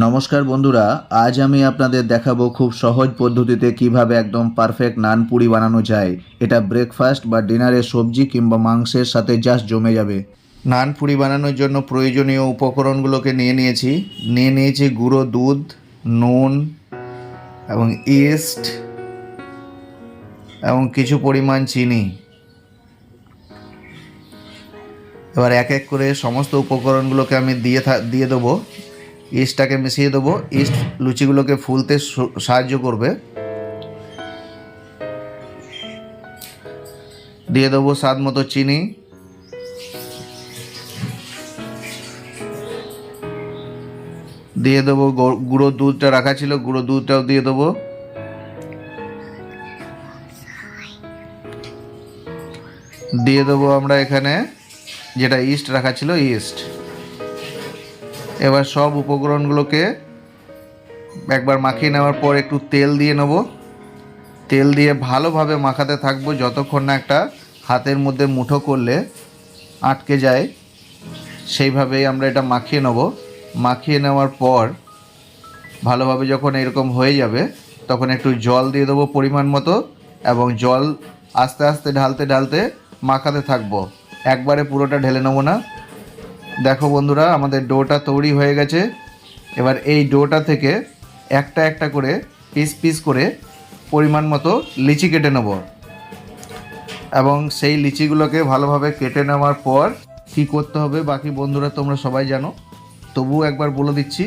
নমস্কার বন্ধুরা, আজ আমি আপনাদের দেখাবো খুব সহজ পদ্ধতিতে কিভাবে একদম পারফেক্ট নান পুরি বানানো যায়। এটা ব্রেকফাস্ট বা ডিনারের সবজি কিংবা মাংসের সাথে জাস্ট জমে যাবে। নান পুরি বানানোর জন্য প্রয়োজনীয় উপকরণগুলোকে নিয়ে নিয়েছি গুঁড়ো দুধ, নুন এবং ইস্ট এবং কিছু পরিমাণ চিনি। এবার এক এক করে সমস্ত উপকরণগুলোকে আমি দিয়ে দেবো। ইস্টটাকে মিশিয়ে দেবো। ইস্ট লুচিগুলোকে ফুলতে সাহায্য করবে। দিয়ে দেবো স্বাদ মতো চিনি। দিয়ে দেবো গুঁড়ো দুধটা রাখা ছিল, গুঁড়ো দুধটাও দিয়ে দেবো। দিয়ে দেবো আমরা এখানে যেটা ইস্ট রাখা ছিল, ইস্ট। এবার সব উপকরণগুলোকে একবার মাখিয়ে নেওয়ার পর একটু তেল দিয়ে নেব। তেল দিয়ে ভালোভাবে মাখাতে থাকবো যতক্ষণ না একটা হাতের মধ্যে মুঠো করলে আটকে যায়। সেইভাবেই আমরা এটা মাখিয়ে নেব। মাখিয়ে নেওয়ার পর ভালোভাবে যখন এরকম হয়ে যাবে তখন একটু জল দিয়ে দেবো পরিমাণ মতো, এবং জল আস্তে আস্তে ঢালতে ঢালতে মাখাতে থাকবো। একবারে পুরোটা ঢেলে নেবো না। দেখো বন্ধুরা, আমাদের ডোটা তৈরি হয়ে গেছে। এবার এই ডোটা থেকে একটা একটা করে পিস পিস করে পরিমাণ মতো লিচি কেটে নেব, এবং সেই লিচিগুলোকে ভালোভাবে কেটে নেওয়ার পর কী করতে হবে বাকি বন্ধুরা তোমরা সবাই জানো, তবুও একবার বলে দিচ্ছি।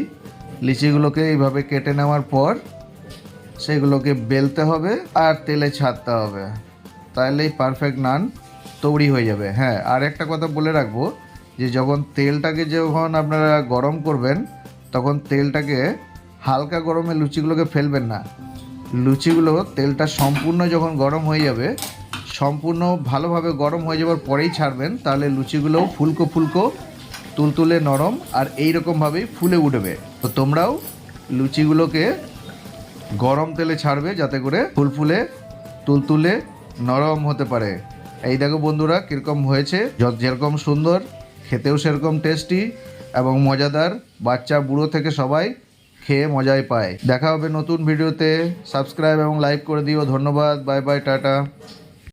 লিচিগুলোকে এইভাবে কেটে নেওয়ার পর সেগুলোকে বেলতে হবে আর তেলে ছাড়তে হবে, তাহলেই পারফেক্ট নান তৈরি হয়ে যাবে। হ্যাঁ, আর একটা কথা বলে রাখবো যে যখন আপনারা গরম করবেন তখন তেলটাকে হালকা গরমে লুচিগুলোকে ফেলবেন না। লুচিগুলো তেলটা সম্পূর্ণ যখন গরম হয়ে যাবে, সম্পূর্ণ ভালোভাবে গরম হয়ে যাওয়ার পরেই ছাড়বেন, তাহলে লুচিগুলোও ফুলকো ফুলকো তুলতুলে নরম আর এই রকমভাবেই ফুলে উঠবে। তো তোমরাও লুচিগুলোকে গরম তেলে ছাড়বে যাতে করে ফুলফুলে তুলতুলে নরম হতে পারে। এই দেখো বন্ধুরা কীরকম হয়েছে, যেরকম সুন্দর খেতেও সেরকম টেস্টি এবং মজাদার। বাচ্চা বুড়ো থেকে সবাই খেয়ে মজাই পায়। দেখা হবে নতুন ভিডিওতে। সাবস্ক্রাইব এবং লাইক করে দিও। ধন্যবাদ। Bye bye, tata.